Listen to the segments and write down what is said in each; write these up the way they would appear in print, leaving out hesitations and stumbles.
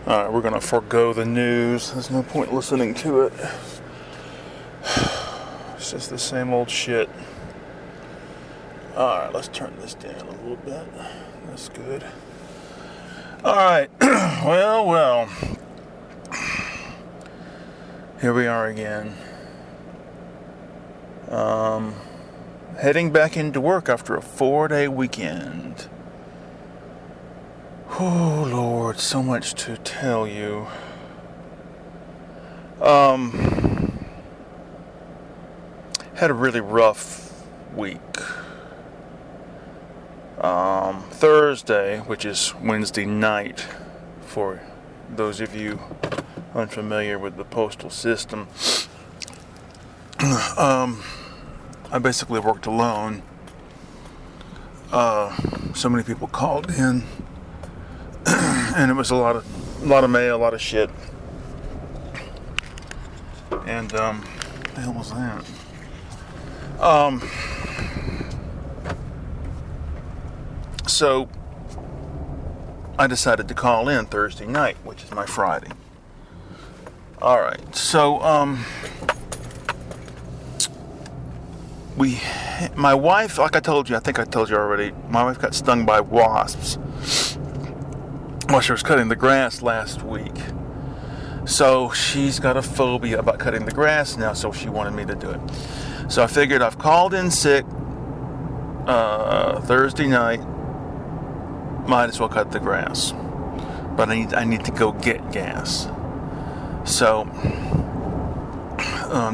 Alright, we're gonna forego the news. There's no point listening to it. It's just the same old shit. Alright, let's turn this down a little bit. That's good. Alright, well. Here we are again. Heading back into work after a 4-day weekend. Oh, Lord, so much to tell you. Had a really rough week. Thursday, which is Wednesday night, for those of you unfamiliar with the postal system, I basically worked alone. So many people called in, and it was a lot of mail, a lot of shit. And what the hell was that? So I decided to call in Thursday night, which is my Friday. All right, so my wife, like I told you, I think I told you already, my wife got stung by wasps while she was cutting the grass last week. So she's got a phobia about cutting the grass now, so she wanted me to do it. So I figured I've called in sick Thursday night, might as well cut the grass. But I need to go get gas. So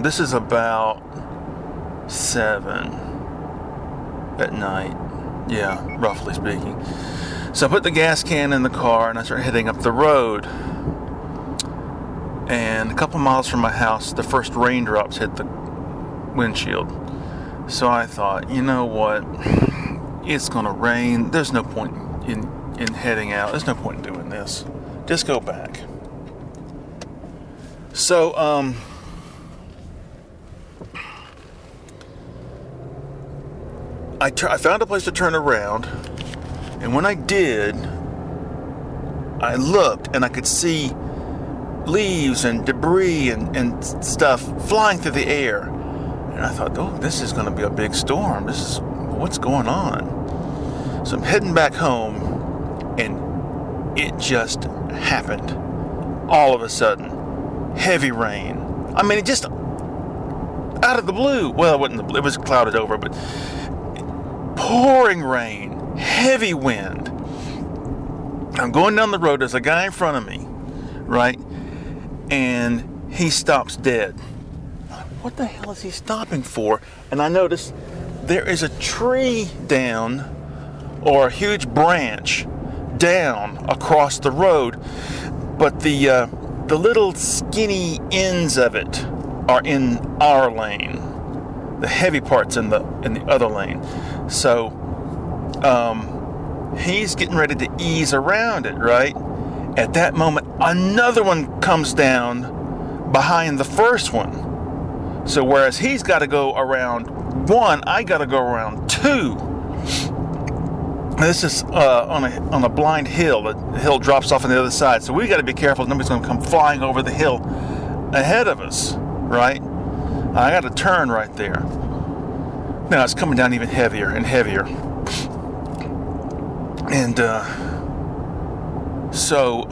this is about 7 at night, yeah, roughly speaking. So I put the gas can in the car and I start heading up the road. And a couple miles from my house, the first raindrops hit the windshield. So I thought, you know what, it's gonna rain, there's no point in heading out, there's no point in doing this, just go back. So I found a place to turn around, and when I did, I looked and I could see leaves and debris and stuff flying through the air. And I thought, oh, this is going to be a big storm. What's going on? So I'm heading back home, and it just happened. All of a sudden, heavy rain. I mean, it just out of the blue. Well, it wasn't. It was clouded over, but pouring rain, heavy wind. I'm going down the road. There's a guy in front of me, right? And he stops dead. What the hell is he stopping for? And I notice there is a tree down, or a huge branch down across the road, but the little skinny ends of it are in our lane. The heavy part's in the other lane. So he's getting ready to ease around it, right? At that moment, another one comes down behind the first one. So whereas he's got to go around one, I got to go around two. This is on a blind hill. The hill drops off on the other side. So we got to be careful. Nobody's going to come flying over the hill ahead of us, right? I got to turn right there. Now it's coming down even heavier and heavier. And so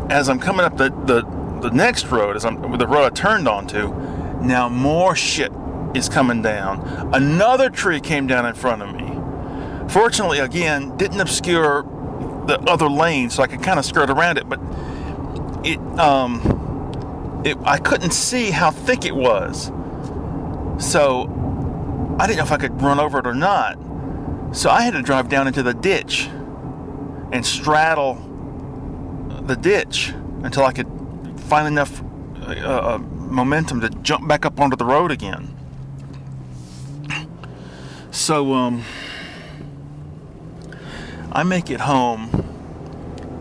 as I'm coming up the next road, the road I turned onto, now more shit is coming down. Another tree came down in front of me. Fortunately, again, didn't obscure the other lane, so I could kind of skirt around it, but I couldn't see how thick it was. So I didn't know if I could run over it or not. So I had to drive down into the ditch and straddle the ditch until I could find enough momentum to jump back up onto the road again. So I make it home,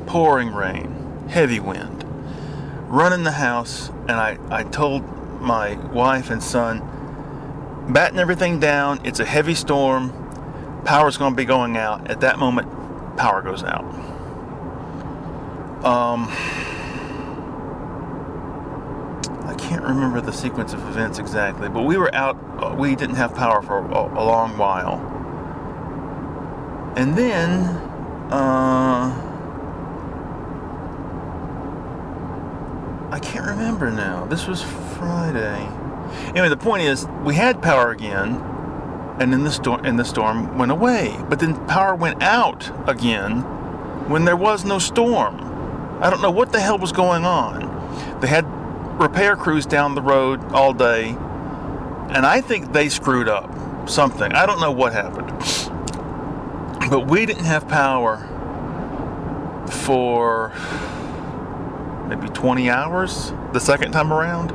pouring rain, heavy wind, run in the house, and I told my wife and son, batten everything down, it's a heavy storm, power's going to be going out. At that moment, power goes out. I can't remember the sequence of events exactly, but we were out. We didn't have power for a long while, and then I can't remember now. This was Friday. Anyway, the point is, we had power again, and then the storm went away. But then power went out again when there was no storm. I don't know what the hell was going on. They had repair crews down the road all day, and I think they screwed up something. I don't know what happened. But we didn't have power for maybe 20 hours the second time around.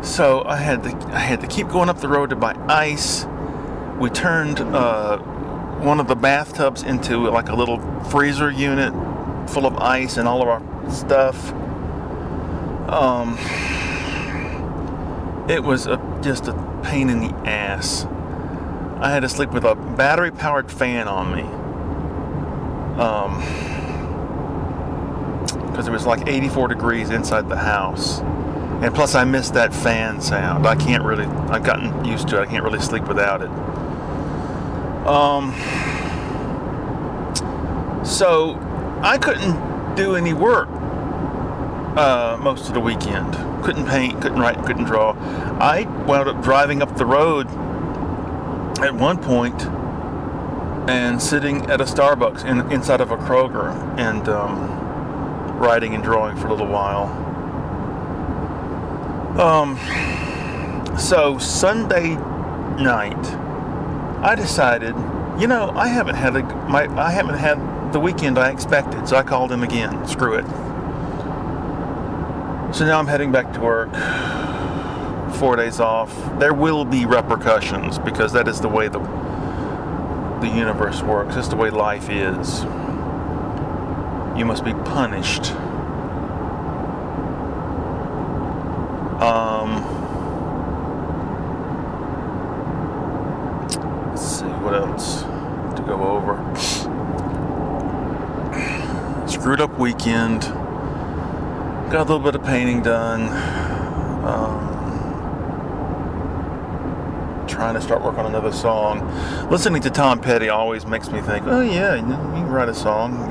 So I had to keep going up the road to buy ice. We turned one of the bathtubs into like a little freezer unit full of ice and all of our stuff. It was just a pain in the ass. I had to sleep with a battery-powered fan on me. Because it was like 84 degrees inside the house. And plus I missed that fan sound. I've gotten used to it. I can't really sleep without it. So I couldn't do any work most of the weekend. Couldn't paint, couldn't write, couldn't draw. I wound up driving up the road at one point and sitting at a Starbucks inside of a Kroger and writing and drawing for a little while. So Sunday night, I decided, I haven't had the weekend I expected, so I called him again. Screw it. So now I'm heading back to work. 4 days off. There will be repercussions because that is the way the universe works. That's the way life is. You must be punished. Let's see what else to go over. Screwed up weekend. Got a little bit of painting done. Trying to start work on another song. Listening to Tom Petty always makes me think, oh yeah, you can write a song.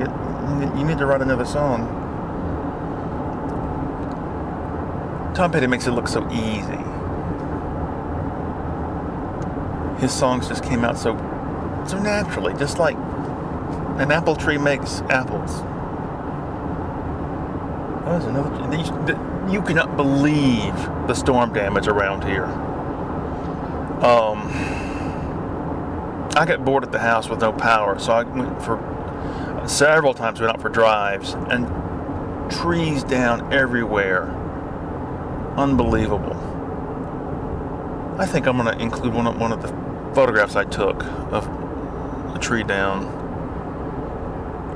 You need to write another song. Tom Petty makes it look so easy. His songs just came out so naturally, just like an apple tree makes apples. Oh, there's another. You cannot believe the storm damage around here. I got bored at the house with no power, so I went for several times. Went out for drives, and trees down everywhere. Unbelievable. I think I'm going to include one of the photographs I took of a tree down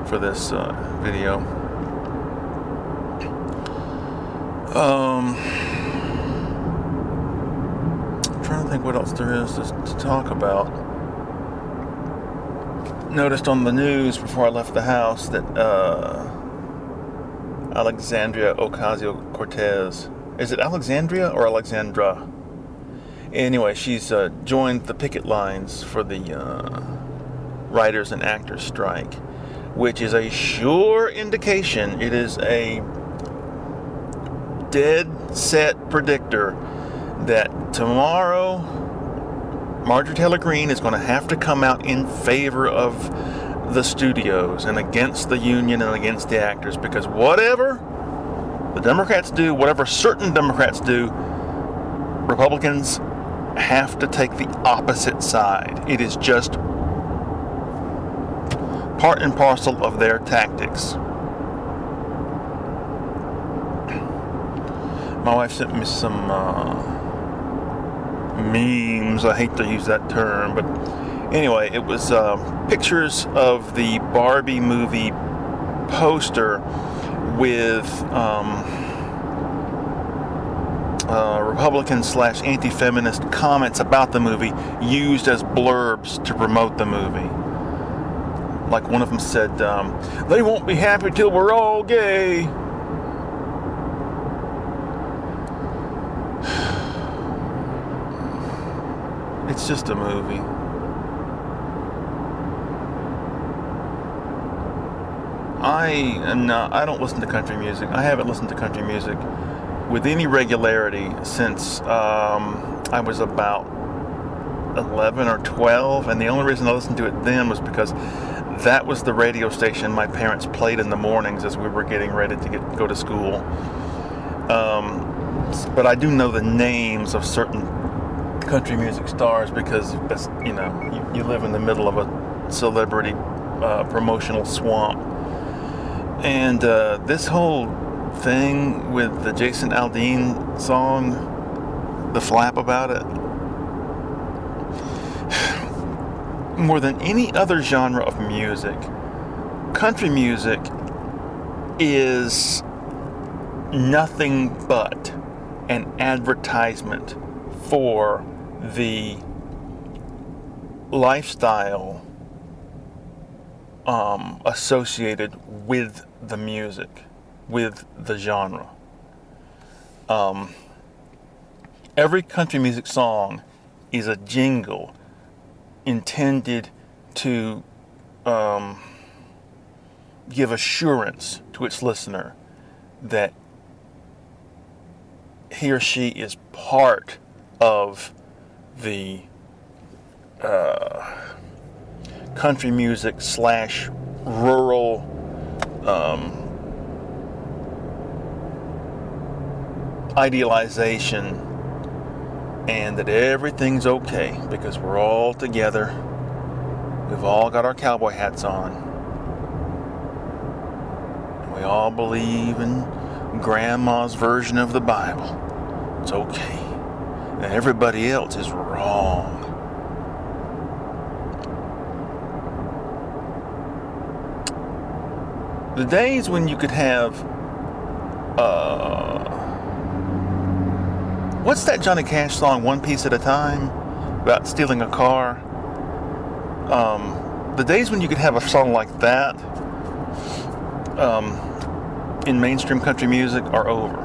for this video. I'm trying to think what else there is to talk about. Noticed on the news before I left the house that Alexandria Ocasio-Cortez, is it Alexandria or Alexandra? Anyway, she's joined the picket lines for the writers and actors strike, which is a sure indication. It is a dead set predictor that tomorrow Marjorie Taylor Greene is going to have to come out in favor of the studios and against the union and against the actors, because whatever the Democrats do, whatever certain Democrats do, Republicans have to take the opposite side. It is just part and parcel of their tactics. My wife sent me some memes. I hate to use that term, but anyway, it was pictures of the Barbie movie poster with Republican/anti-feminist comments about the movie used as blurbs to promote the movie. Like one of them said, they won't be happy till we're all gay. It's just a movie. I don't listen to country music. I haven't listened to country music with any regularity since I was about 11 or 12, and the only reason I listened to it then was because that was the radio station my parents played in the mornings as we were getting ready to go to school. But I do know the names of certain country music stars because you live in the middle of a celebrity promotional swamp. And this whole thing with the Jason Aldean song, the flap about it, more than any other genre of music, country music is nothing but an advertisement for the lifestyle associated with the music, with the genre. Every country music song is a jingle intended to give assurance to its listener that he or she is part of the country music / rural idealization, and that everything's okay because we're all together. We've all got our cowboy hats on. We all believe in Grandma's version of the Bible. It's okay. And everybody else is wrong. The days when you could have what's that Johnny Cash song, One Piece at a Time, about stealing a car? The days when you could have a song like that in mainstream country music are over.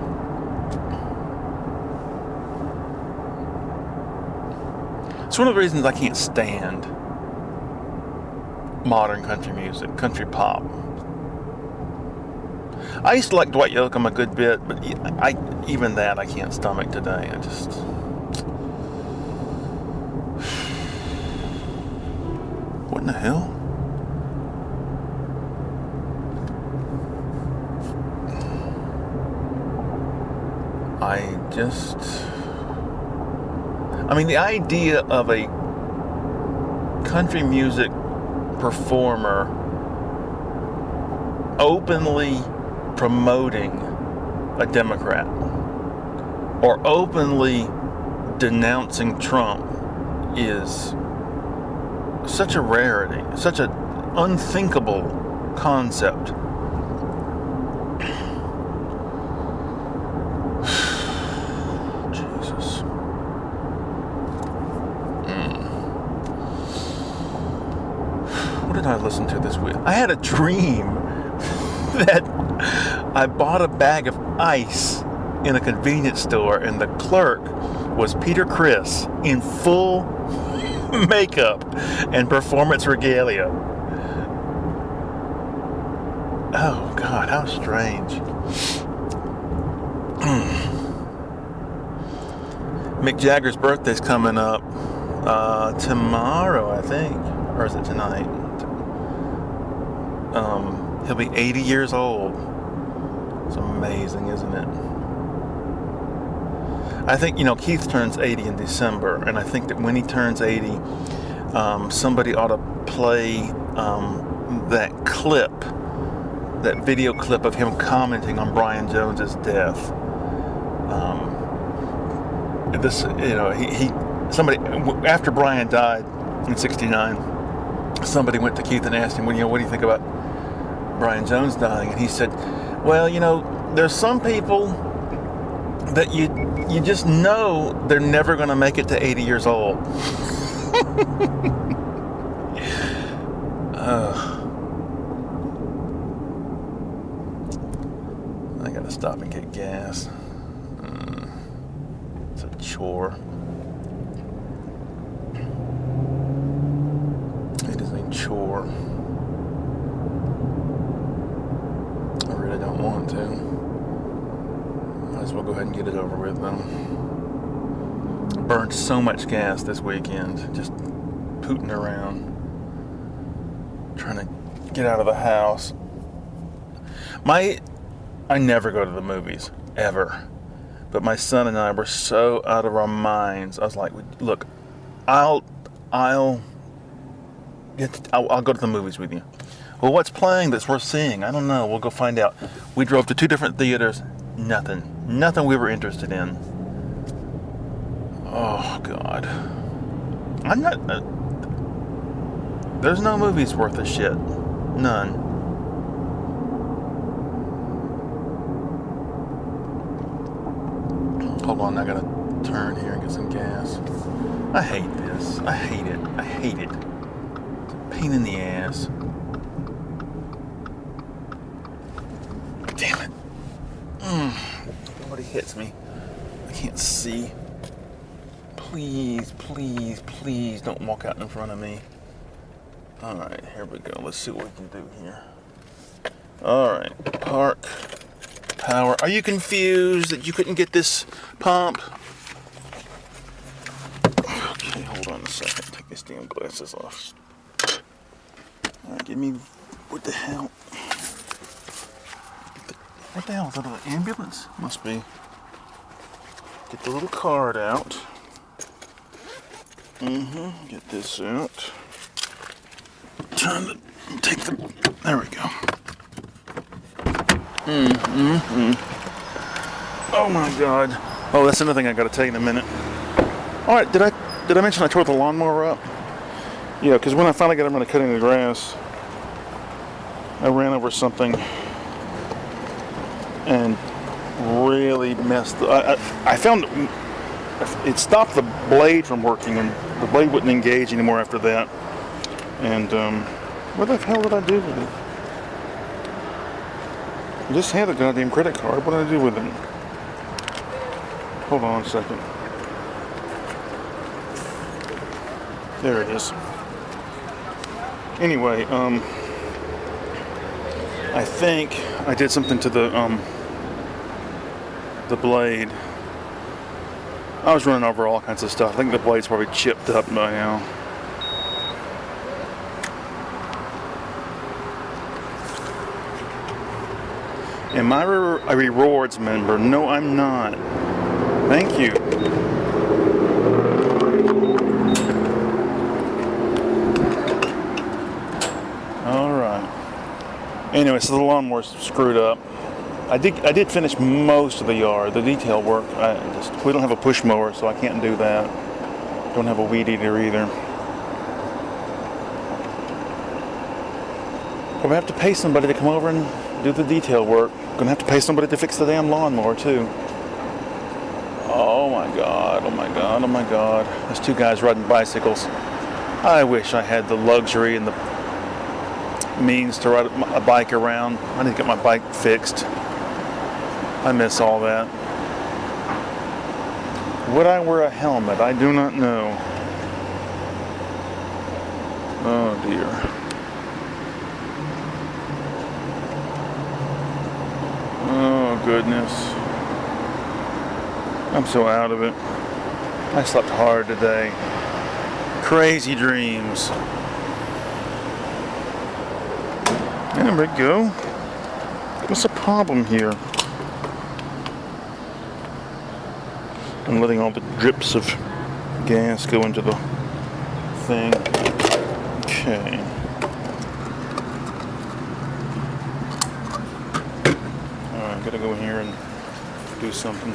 It's one of the reasons I can't stand modern country music, country pop. I used to like Dwight Yoakam a good bit, but even that I can't stomach today. What in the hell? The idea of a country music performer openly promoting a Democrat or openly denouncing Trump is such a rarity, such an unthinkable concept. Jesus. What did I listen to this week? I had a dream that I bought a bag of ice in a convenience store, and the clerk was Peter Criss in full makeup and performance regalia. Oh God, how strange. Mick Jagger's birthday's coming up tomorrow, I think, or is it tonight? He'll be 80 years old. It's amazing, isn't it? I think, Keith turns 80 in December, and I think that when he turns 80, somebody ought to play that clip, that video clip of him commenting on Brian Jones's death. Somebody, after Brian died in '69, somebody went to Keith and asked him, what do you think about Brian Jones dying? And he said, well, there's some people that you just know they're never going to make it to 80 years old. I gotta stop and get gas. It's a chore. It is a chore. I really don't want to. Might as well go ahead and get it over with though. Burned so much gas this weekend, just pooting around, trying to get out of the house. I never go to the movies, ever. But my son and I were so out of our minds. I was like, look, I'll go to the movies with you. Well, what's playing that's worth seeing? I don't know. We'll go find out. We drove to 2 different theaters. Nothing we were interested in. Oh, God. I'm not... there's no movies worth a shit. None. Hold on, I gotta turn here and get some gas. I hate this. I hate it. I hate it. It's a pain in the ass. Damn it. Nobody hits me. I can't see. Please, please, please don't walk out in front of me. Alright, here we go. Let's see what we can do here. Alright, park. Power. Are you confused that you couldn't get this pump? Okay, hold on a second. Take these damn glasses off. Alright, give me... What the hell? What the hell? Is that an ambulance? Must be. Get the little card out. Get this out. Take the... There we go. Oh my God. Oh, that's another thing I gotta tell you in a minute. Alright, did I mention I tore the lawnmower up? Yeah, because when I finally got around to cutting the grass, I ran over something and really messed I found it stopped the blade from working, and the blade wouldn't engage anymore after that. And what the hell did I do with it? I just had a goddamn credit card. What did I do with it? Hold on a second. There it is. Anyway, I think I did something to the blade. I was running over all kinds of stuff. I think the blade's probably chipped up by now. Am I a rewards member? No, I'm not. Thank you. Alright. Anyway, so the lawnmower's screwed up. I did finish most of the yard, the detail work. We don't have a push mower, so I can't do that. Don't have a weed eater either. But we have to pay somebody to come over and do the detail work. Gonna have to pay somebody to fix the damn lawnmower too. Oh my God, oh my God, oh my God. There's 2 guys riding bicycles. I wish I had the luxury and the means to ride a bike around. I need to get my bike fixed. I miss all that. Would I wear a helmet? I do not know. Oh dear. Oh goodness. I'm so out of it. I slept hard today. Crazy dreams. There we go. What's the problem here? I'm letting all the drips of gas go into the thing. Okay. Alright, gotta go in here and do something.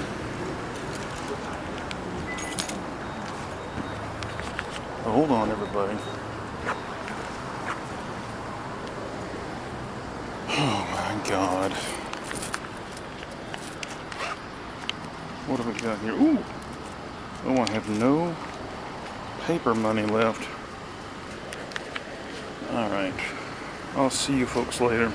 Hold on, everybody. Oh my God. What have we got here? Ooh! Oh, I have no paper money left. Alright. I'll see you folks later.